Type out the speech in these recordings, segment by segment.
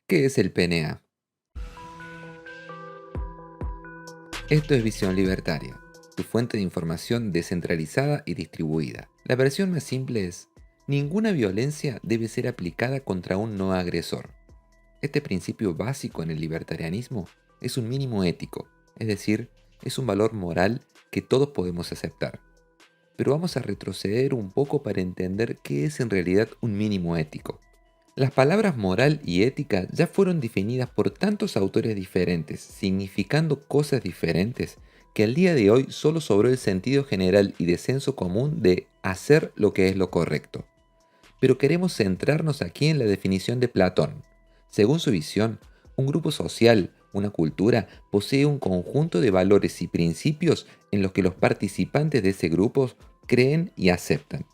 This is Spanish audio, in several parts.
¿Qué es el PNA? Esto es Visión Libertaria, tu fuente de información descentralizada y distribuida. La versión más simple es: ninguna violencia debe ser aplicada contra un no agresor. Este principio básico en el libertarianismo es un mínimo ético, es decir, es un valor moral que todos podemos aceptar. Pero vamos a retroceder un poco para entender qué es en realidad un mínimo ético. Las palabras moral y ética ya fueron definidas por tantos autores diferentes, significando cosas diferentes, que al día de hoy solo sobró el sentido general y de senso común de hacer lo que es lo correcto. Pero queremos centrarnos aquí en la definición de Platón. Según su visión, un grupo social, una cultura, posee un conjunto de valores y principios en los que los participantes de ese grupo creen y aceptan.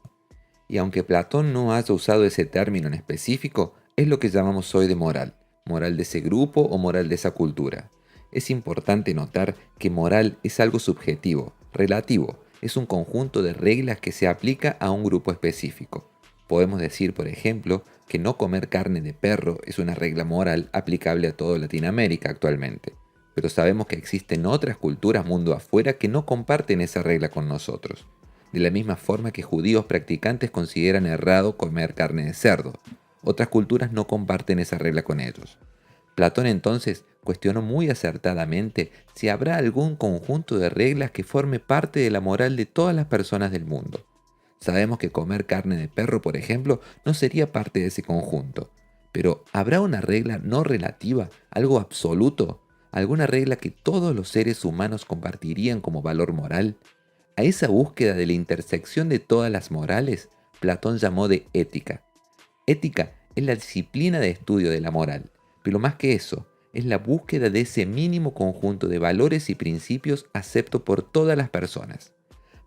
Y aunque Platón no haya usado ese término en específico, es lo que llamamos hoy de moral, moral de ese grupo o moral de esa cultura. Es importante notar que moral es algo subjetivo, relativo, es un conjunto de reglas que se aplica a un grupo específico. Podemos decir, por ejemplo, que no comer carne de perro es una regla moral aplicable a toda Latinoamérica actualmente. Pero sabemos que existen otras culturas mundo afuera que no comparten esa regla con nosotros. De la misma forma que judíos practicantes consideran errado comer carne de cerdo. Otras culturas no comparten esa regla con ellos. Platón entonces cuestionó muy acertadamente si habrá algún conjunto de reglas que forme parte de la moral de todas las personas del mundo. Sabemos que comer carne de perro, por ejemplo, no sería parte de ese conjunto. Pero ¿habrá una regla no relativa, algo absoluto? ¿Alguna regla que todos los seres humanos compartirían como valor moral? A esa búsqueda de la intersección de todas las morales, Platón llamó de ética. Ética es la disciplina de estudio de la moral, pero más que eso, es la búsqueda de ese mínimo conjunto de valores y principios acepto por todas las personas.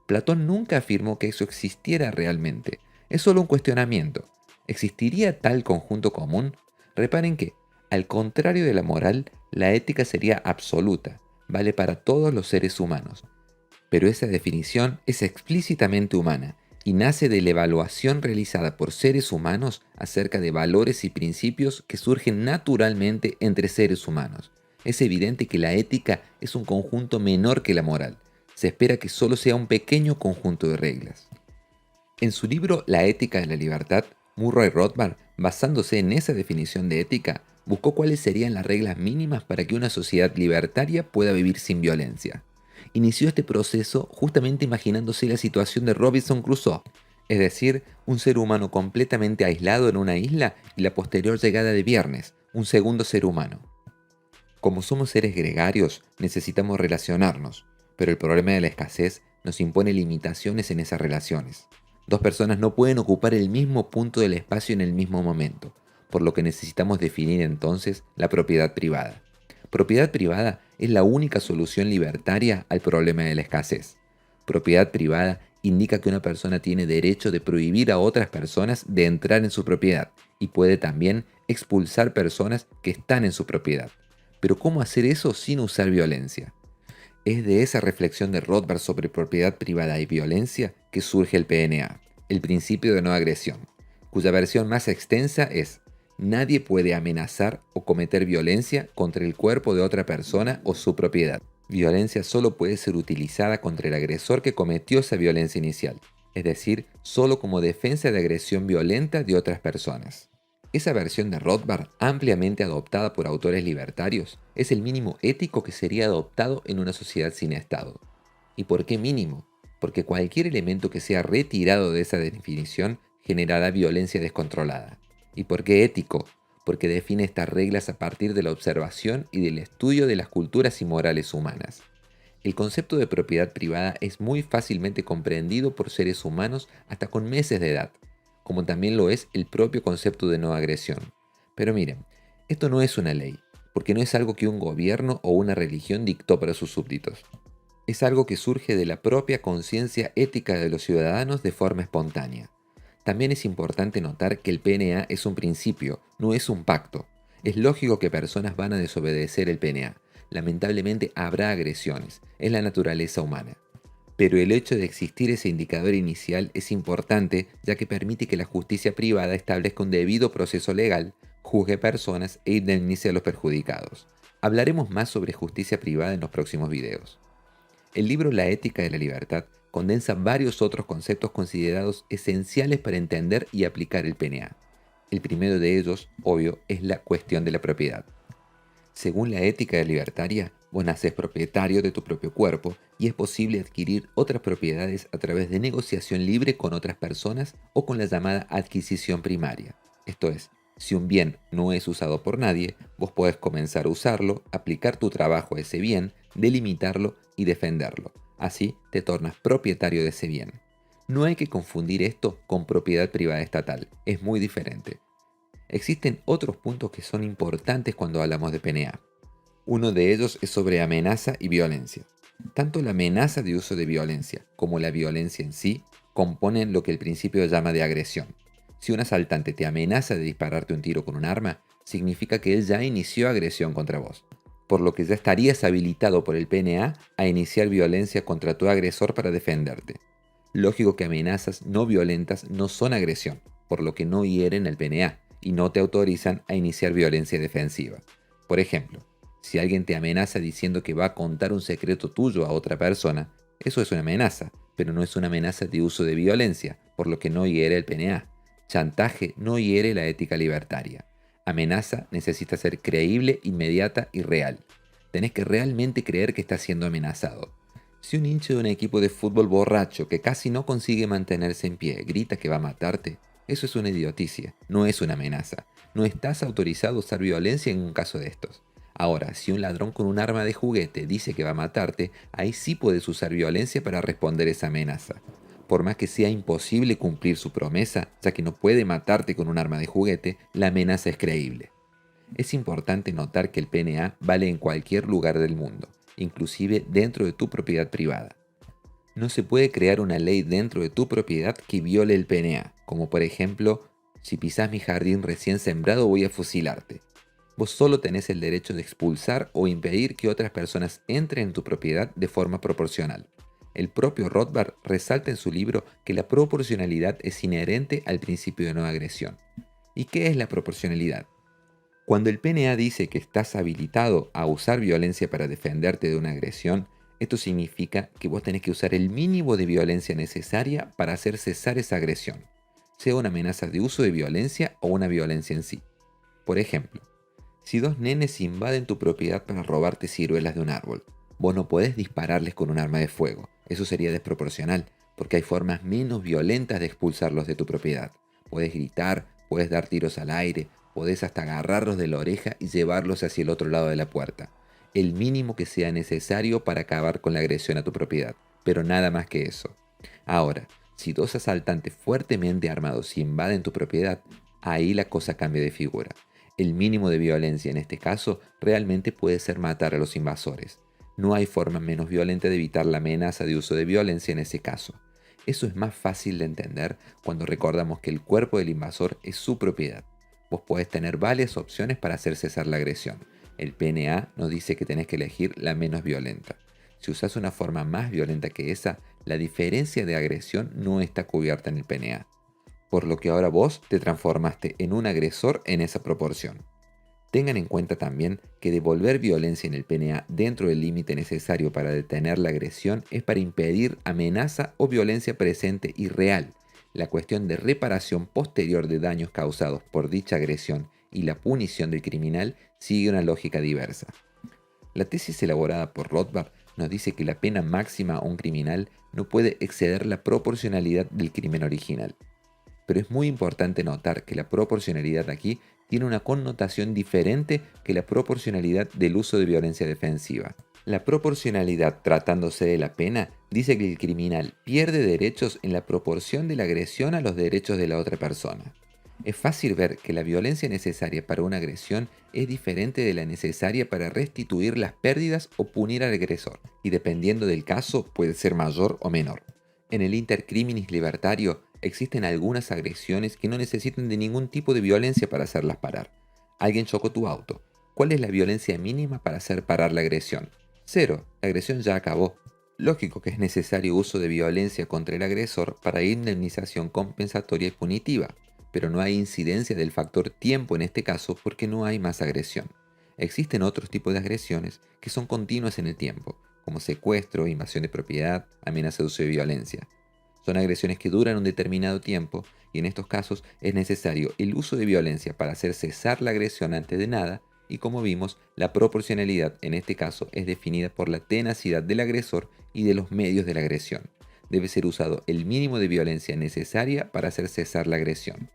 Platón nunca afirmó que eso existiera realmente, es solo un cuestionamiento. ¿Existiría tal conjunto común? Reparen que, al contrario de la moral, la ética sería absoluta, vale para todos los seres humanos. Pero esa definición es explícitamente humana y nace de la evaluación realizada por seres humanos acerca de valores y principios que surgen naturalmente entre seres humanos. Es evidente que la ética es un conjunto menor que la moral. Se espera que solo sea un pequeño conjunto de reglas. En su libro La ética de la libertad, Murray Rothbard, basándose en esa definición de ética, buscó cuáles serían las reglas mínimas para que una sociedad libertaria pueda vivir sin violencia. Inició este proceso justamente imaginándose la situación de Robinson Crusoe, es decir, un ser humano completamente aislado en una isla y la posterior llegada de Viernes, un segundo ser humano. Como somos seres gregarios, necesitamos relacionarnos, pero el problema de la escasez nos impone limitaciones en esas relaciones. Dos personas no pueden ocupar el mismo punto del espacio en el mismo momento, por lo que necesitamos definir entonces la propiedad privada. Propiedad privada es la única solución libertaria al problema de la escasez. Propiedad privada indica que una persona tiene derecho de prohibir a otras personas de entrar en su propiedad y puede también expulsar personas que están en su propiedad. Pero ¿cómo hacer eso sin usar violencia? Es de esa reflexión de Rothbard sobre propiedad privada y violencia que surge el PNA, el principio de no agresión, cuya versión más extensa es: nadie puede amenazar o cometer violencia contra el cuerpo de otra persona o su propiedad. Violencia solo puede ser utilizada contra el agresor que cometió esa violencia inicial, es decir, solo como defensa de agresión violenta de otras personas. Esa versión de Rothbard, ampliamente adoptada por autores libertarios, es el mínimo ético que sería adoptado en una sociedad sin Estado. ¿Y por qué mínimo? Porque cualquier elemento que sea retirado de esa definición generará violencia descontrolada. ¿Y por qué ético? Porque define estas reglas a partir de la observación y del estudio de las culturas y morales humanas. El concepto de propiedad privada es muy fácilmente comprendido por seres humanos hasta con meses de edad, como también lo es el propio concepto de no agresión. Pero miren, esto no es una ley, porque no es algo que un gobierno o una religión dictó para sus súbditos. Es algo que surge de la propia conciencia ética de los ciudadanos de forma espontánea. También es importante notar que el PNA es un principio, no es un pacto. Es lógico que personas van a desobedecer el PNA. Lamentablemente habrá agresiones, es la naturaleza humana. Pero el hecho de existir ese indicador inicial es importante, ya que permite que la justicia privada establezca un debido proceso legal, juzgue personas e indemnice a los perjudicados. Hablaremos más sobre justicia privada en los próximos videos. El libro La ética de la libertad condensa varios otros conceptos considerados esenciales para entender y aplicar el PNA. El primero de ellos, obvio, es la cuestión de la propiedad. Según la ética libertaria, vos nacés propietario de tu propio cuerpo y es posible adquirir otras propiedades a través de negociación libre con otras personas o con la llamada adquisición primaria. Esto es, si un bien no es usado por nadie, vos podés comenzar a usarlo, aplicar tu trabajo a ese bien, delimitarlo y defenderlo. Así te tornas propietario de ese bien. No hay que confundir esto con propiedad privada estatal, es muy diferente. Existen otros puntos que son importantes cuando hablamos de PNA. Uno de ellos es sobre amenaza y violencia. Tanto la amenaza de uso de violencia como la violencia en sí componen lo que el principio llama de agresión. Si un asaltante te amenaza de dispararte un tiro con un arma, significa que él ya inició agresión contra vos, por lo que ya estarías habilitado por el PNA a iniciar violencia contra tu agresor para defenderte. Lógico que amenazas no violentas no son agresión, por lo que no hieren el PNA y no te autorizan a iniciar violencia defensiva. Por ejemplo, si alguien te amenaza diciendo que va a contar un secreto tuyo a otra persona, eso es una amenaza, pero no es una amenaza de uso de violencia, por lo que no hiere el PNA. Chantaje no hiere la ética libertaria. Amenaza necesita ser creíble, inmediata y real. Tenés que realmente creer que estás siendo amenazado. Si un hincha de un equipo de fútbol borracho que casi no consigue mantenerse en pie grita que va a matarte, eso es una idioticia, no es una amenaza. No estás autorizado a usar violencia en un caso de estos. Ahora, si un ladrón con un arma de juguete dice que va a matarte, ahí sí puedes usar violencia para responder esa amenaza. Por más que sea imposible cumplir su promesa, ya que no puede matarte con un arma de juguete, la amenaza es creíble. Es importante notar que el PNA vale en cualquier lugar del mundo, inclusive dentro de tu propiedad privada. No se puede crear una ley dentro de tu propiedad que viole el PNA, como por ejemplo, si pisás mi jardín recién sembrado voy a fusilarte. Vos solo tenés el derecho de expulsar o impedir que otras personas entren en tu propiedad de forma proporcional. El propio Rothbard resalta en su libro que la proporcionalidad es inherente al principio de no agresión. ¿Y qué es la proporcionalidad? Cuando el PNA dice que estás habilitado a usar violencia para defenderte de una agresión, esto significa que vos tenés que usar el mínimo de violencia necesaria para hacer cesar esa agresión, sea una amenaza de uso de violencia o una violencia en sí. Por ejemplo, si dos nenes invaden tu propiedad para robarte ciruelas de un árbol, vos no podés dispararles con un arma de fuego. Eso sería desproporcional, porque hay formas menos violentas de expulsarlos de tu propiedad. Podés gritar, podés dar tiros al aire, podés hasta agarrarlos de la oreja y llevarlos hacia el otro lado de la puerta. El mínimo que sea necesario para acabar con la agresión a tu propiedad, pero nada más que eso. Ahora, si dos asaltantes fuertemente armados invaden tu propiedad, ahí la cosa cambia de figura. El mínimo de violencia en este caso realmente puede ser matar a los invasores. No hay forma menos violenta de evitar la amenaza de uso de violencia en ese caso. Eso es más fácil de entender cuando recordamos que el cuerpo del invasor es su propiedad. Vos podés tener varias opciones para hacer cesar la agresión. El PNA nos dice que tenés que elegir la menos violenta. Si usás una forma más violenta que esa, la diferencia de agresión no está cubierta en el PNA. Por lo que ahora vos te transformaste en un agresor en esa proporción. Tengan en cuenta también que devolver violencia en el PNA dentro del límite necesario para detener la agresión es para impedir amenaza o violencia presente y real. La cuestión de reparación posterior de daños causados por dicha agresión y la punición del criminal sigue una lógica diversa. La tesis elaborada por Rothbard nos dice que la pena máxima a un criminal no puede exceder la proporcionalidad del crimen original. Pero es muy importante notar que la proporcionalidad aquí tiene una connotación diferente que la proporcionalidad del uso de violencia defensiva. La proporcionalidad tratándose de la pena dice que el criminal pierde derechos en la proporción de la agresión a los derechos de la otra persona. Es fácil ver que la violencia necesaria para una agresión es diferente de la necesaria para restituir las pérdidas o punir al agresor, y dependiendo del caso puede ser mayor o menor. En el intercriminis libertario existen algunas agresiones que no necesitan de ningún tipo de violencia para hacerlas parar. Alguien chocó tu auto. ¿Cuál es la violencia mínima para hacer parar la agresión? 0. La agresión ya acabó. Lógico que es necesario uso de violencia contra el agresor para indemnización compensatoria y punitiva, pero no hay incidencia del factor tiempo en este caso porque no hay más agresión. Existen otros tipos de agresiones que son continuas en el tiempo, como secuestro, invasión de propiedad, amenaza de uso de violencia. Son agresiones que duran un determinado tiempo y en estos casos es necesario el uso de violencia para hacer cesar la agresión antes de nada y como vimos, la proporcionalidad en este caso es definida por la tenacidad del agresor y de los medios de la agresión. Debe ser usado el mínimo de violencia necesaria para hacer cesar la agresión.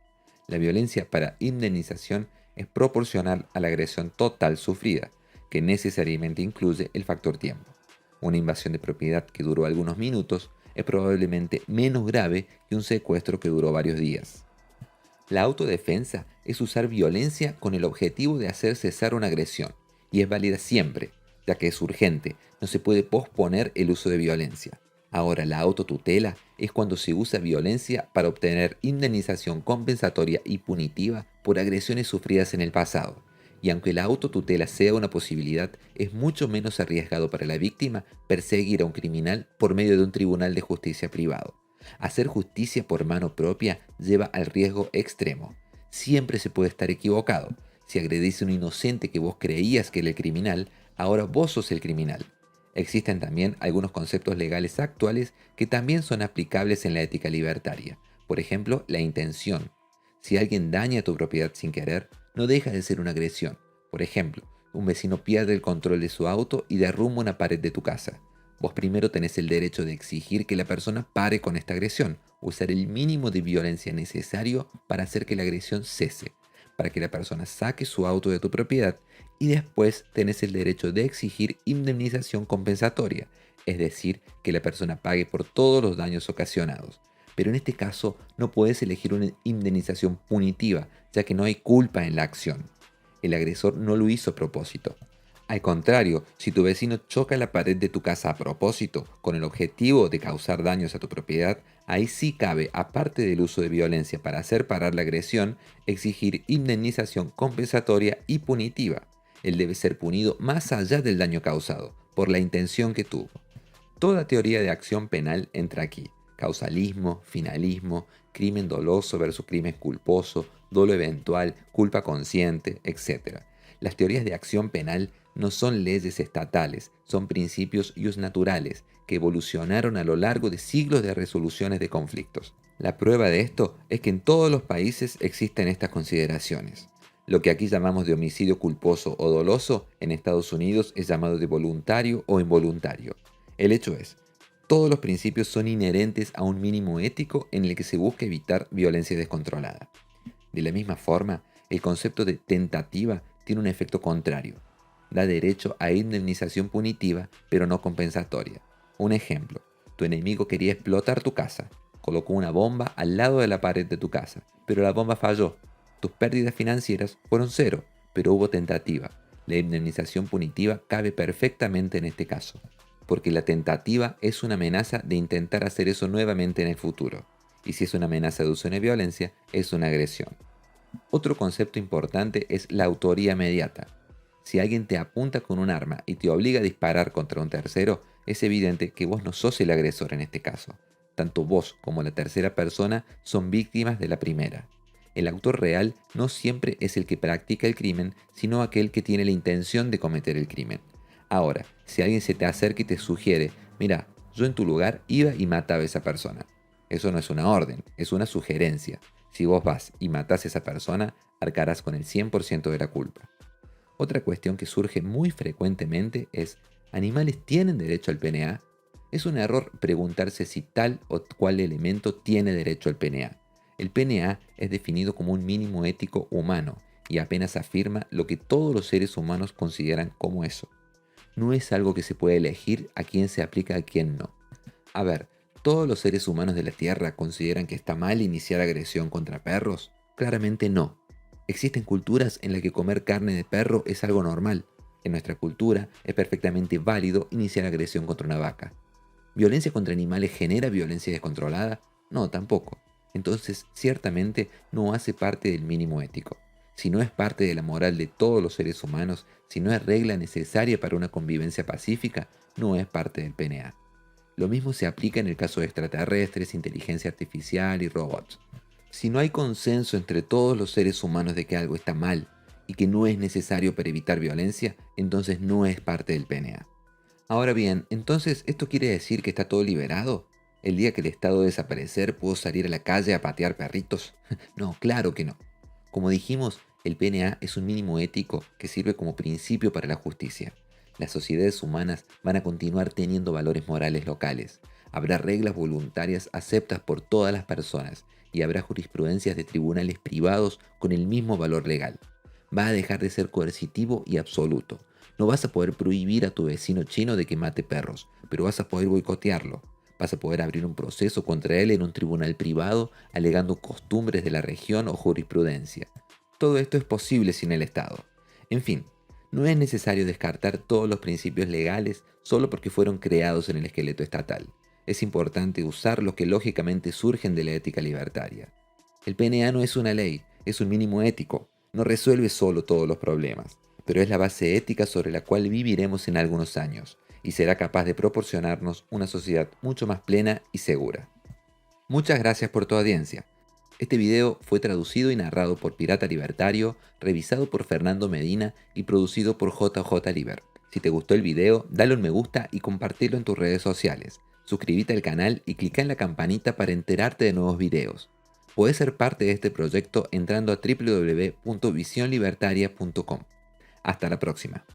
La violencia para indemnización es proporcional a la agresión total sufrida, que necesariamente incluye el factor tiempo. Una invasión de propiedad que duró algunos minutos es probablemente menos grave que un secuestro que duró varios días. La autodefensa es usar violencia con el objetivo de hacer cesar una agresión, y es válida siempre, ya que es urgente, no se puede posponer el uso de violencia. Ahora, la autotutela es cuando se usa violencia para obtener indemnización compensatoria y punitiva por agresiones sufridas en el pasado. Y aunque la autotutela sea una posibilidad, es mucho menos arriesgado para la víctima perseguir a un criminal por medio de un tribunal de justicia privado. Hacer justicia por mano propia lleva al riesgo extremo. Siempre se puede estar equivocado. Si agredís a un inocente que vos creías que era el criminal, ahora vos sos el criminal. Existen también algunos conceptos legales actuales que también son aplicables en la ética libertaria. Por ejemplo, la intención. Si alguien daña tu propiedad sin querer, no deja de ser una agresión. Por ejemplo, un vecino pierde el control de su auto y derrumba una pared de tu casa. Vos primero tenés el derecho de exigir que la persona pare con esta agresión, usar el mínimo de violencia necesario para hacer que la agresión cese, para que la persona saque su auto de tu propiedad y después tenés el derecho de exigir indemnización compensatoria, es decir, que la persona pague por todos los daños ocasionados. Pero en este caso no puedes elegir una indemnización punitiva, ya que no hay culpa en la acción. El agresor no lo hizo a propósito. Al contrario, si tu vecino choca la pared de tu casa a propósito, con el objetivo de causar daños a tu propiedad, ahí sí cabe, aparte del uso de violencia para hacer parar la agresión, exigir indemnización compensatoria y punitiva. Él debe ser punido más allá del daño causado, por la intención que tuvo. Toda teoría de acción penal entra aquí. Causalismo, finalismo, crimen doloso versus crimen culposo, dolo eventual, culpa consciente, etc. Las teorías de acción penal no son leyes estatales, son principios naturales que evolucionaron a lo largo de siglos de resoluciones de conflictos. La prueba de esto es que en todos los países existen estas consideraciones. Lo que aquí llamamos de homicidio culposo o doloso, en Estados Unidos es llamado de voluntario o involuntario. El hecho es, todos los principios son inherentes a un mínimo ético en el que se busca evitar violencia descontrolada. De la misma forma, el concepto de tentativa tiene un efecto contrario. Da derecho a indemnización punitiva, pero no compensatoria. Un ejemplo, tu enemigo quería explotar tu casa. Colocó una bomba al lado de la pared de tu casa, pero la bomba falló. Tus pérdidas financieras fueron cero, pero hubo tentativa. La indemnización punitiva cabe perfectamente en este caso, porque la tentativa es una amenaza de intentar hacer eso nuevamente en el futuro. Y si es una amenaza de uso de violencia, es una agresión. Otro concepto importante es la autoría mediata. Si alguien te apunta con un arma y te obliga a disparar contra un tercero, es evidente que vos no sos el agresor en este caso. Tanto vos como la tercera persona son víctimas de la primera. El autor real no siempre es el que practica el crimen, sino aquel que tiene la intención de cometer el crimen. Ahora, si alguien se te acerca y te sugiere, mira, yo en tu lugar iba y mataba a esa persona. Eso no es una orden, es una sugerencia. Si vos vas y matás a esa persona, arcarás con el 100% de la culpa. Otra cuestión que surge muy frecuentemente es, ¿animales tienen derecho al PNA? Es un error preguntarse si tal o cual elemento tiene derecho al PNA. El PNA es definido como un mínimo ético humano y apenas afirma lo que todos los seres humanos consideran como eso. No es algo que se puede elegir a quién se aplica y a quién no. A ver, ¿todos los seres humanos de la Tierra consideran que está mal iniciar agresión contra perros? Claramente no. Existen culturas en las que comer carne de perro es algo normal. En nuestra cultura es perfectamente válido iniciar agresión contra una vaca. ¿Violencia contra animales genera violencia descontrolada? No, tampoco. Entonces, ciertamente no hace parte del mínimo ético. Si no es parte de la moral de todos los seres humanos, si no es regla necesaria para una convivencia pacífica, no es parte del PNA. Lo mismo se aplica en el caso de extraterrestres, inteligencia artificial y robots. Si no hay consenso entre todos los seres humanos de que algo está mal y que no es necesario para evitar violencia, entonces no es parte del PNA. Ahora bien, entonces, ¿esto quiere decir que está todo liberado? ¿El día que el Estado desaparecer puedo salir a la calle a patear perritos? No, claro que no. Como dijimos, el PNA es un mínimo ético que sirve como principio para la justicia. Las sociedades humanas van a continuar teniendo valores morales locales. Habrá reglas voluntarias aceptas por todas las personas y habrá jurisprudencias de tribunales privados con el mismo valor legal. Va a dejar de ser coercitivo y absoluto. No vas a poder prohibir a tu vecino chino de que mate perros, pero vas a poder boicotearlo. Vas a poder abrir un proceso contra él en un tribunal privado alegando costumbres de la región o jurisprudencia. Todo esto es posible sin el Estado. En fin, no es necesario descartar todos los principios legales solo porque fueron creados en el esqueleto estatal. Es importante usar los que lógicamente surgen de la ética libertaria. El PNA no es una ley, es un mínimo ético. No resuelve solo todos los problemas, pero es la base ética sobre la cual viviremos en algunos años y será capaz de proporcionarnos una sociedad mucho más plena y segura. Muchas gracias por tu audiencia. Este video fue traducido y narrado por Pirata Libertario, revisado por Fernando Medina y producido por JJ Liber. Si te gustó el video, dale un me gusta y compartirlo en tus redes sociales. Suscríbete al canal y clica en la campanita para enterarte de nuevos videos. Puedes ser parte de este proyecto entrando a www.visionlibertaria.com. Hasta la próxima.